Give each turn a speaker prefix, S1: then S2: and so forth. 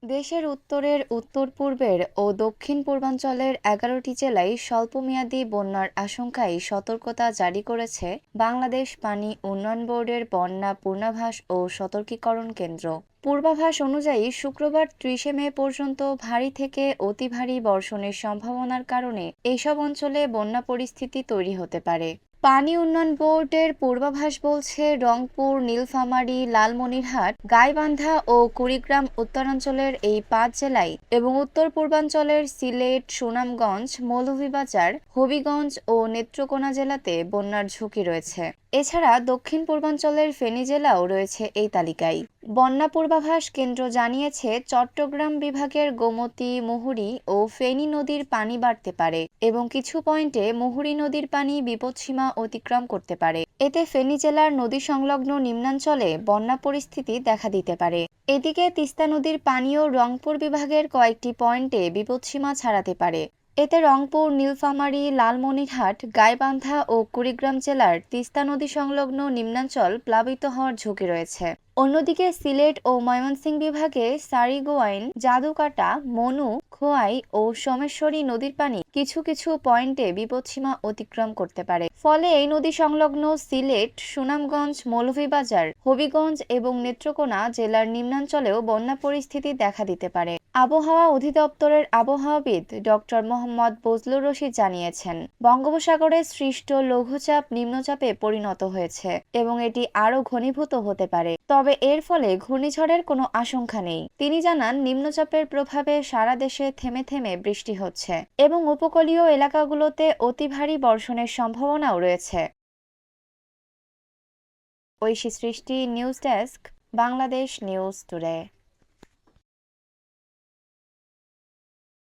S1: দেশের উত্তরের, উত্তর-পূর্বের ও দক্ষিণ-পূর্বাঞ্চলের ১১টি জেলায় স্বল্পমেয়াদী বন্যার আশঙ্কায় সতর্কতা জারি করেছে বাংলাদেশ পানি উন্নয়ন বোর্ডের বন্যা পূর্বাভাস ও সতর্কীকরণ কেন্দ্র। পূর্বাভাস অনুযায়ী শুক্রবার ৩০ মে পর্যন্ত ভারী থেকে অতি ভারী বর্ষণের সম্ভাবনার কারণে এসব অঞ্চলে বন্যা পরিস্থিতি তৈরি হতে পারে। পানি উন্নয়ন বোর্ডের পূর্বাভাস বলছে, রংপুর, নীলফামারী, লালমনিরহাট, গাইবান্ধা ও কুড়িগ্রাম উত্তরাঞ্চলের এই ৫ জেলায় এবং উত্তর পূর্বাঞ্চলের সিলেট, সুনামগঞ্জ, মৌলভীবাজার, হবিগঞ্জ ও নেত্রকোনা জেলাতে বন্যার ঝুঁকি রয়েছে। এছাড়া দক্ষিণ পূর্বাঞ্চলের ফেনী জেলাও রয়েছে এই তালিকায়। বন্যা পূর্বাভাস কেন্দ্র জানিয়েছে, চট্টগ্রাম বিভাগের গোমতী, মুহুরী ও ফেনী নদীর পানি বাড়তে পারে এবং কিছু পয়েন্টে মুহুরী নদীর পানি বিপদসীমা অতিক্রম করতে পারে। এতে ফেনী জেলার নদী সংলগ্ন নিম্নাঞ্চলে বন্যা পরিস্থিতি দেখা দিতে পারে। এদিকে তিস্তা নদীর পানিও রংপুর বিভাগের কয়েকটি পয়েন্টে বিপদসীমা ছাড়াতে পারে। এতে রংপুর, নীলফামারী, লালমনিরহাট, গাইবান্ধা ও কুড়িগ্রাম জেলার তিস্তা নদী সংলগ্ন নিম্নাঞ্চল প্লাবিত হওয়ার ঝুঁকি রয়েছে। অন্যদিকে সিলেট ও ময়মনসিংহ বিভাগে সারিগোয়াইন, জাদুকাটা, মনু, খোয়াই ও সোমেশ্বরী নদীর পানি কিছু কিছু পয়েন্টে বিপদসীমা অতিক্রম করতে পারে। ফলে এই নদী সংলগ্ন সিলেট, সুনামগঞ্জ, মৌলভীবাজার, হবিগঞ্জ এবং নেত্রকোনা জেলার নিম্নাঞ্চলেও বন্যা পরিস্থিতি দেখা দিতে পারে। আবহাওয়া অধিদপ্তরের আবহাওয়াবিদ ডক্টর মোহাম্মদ বজলুর রশিদ জানিয়েছেন, বঙ্গোপসাগরে সৃষ্ট লঘুচাপ নিম্নচাপে পরিণত হয়েছে এবং এটি আরও ঘনীভূত হতে পারে। তবে এর ফলে ঘূর্ণিঝড়ের কোনো আশঙ্কা নেই। তিনি জানান, নিম্নচাপের প্রভাবে সারা দেশে থেমে থেমে বৃষ্টি হচ্ছে এবং উপকূলীয় এলাকাগুলোতে অতি ভারী বর্ষণের সম্ভাবনাও রয়েছে। ঐশী সৃষ্টি, news desk, Bangladesh news today.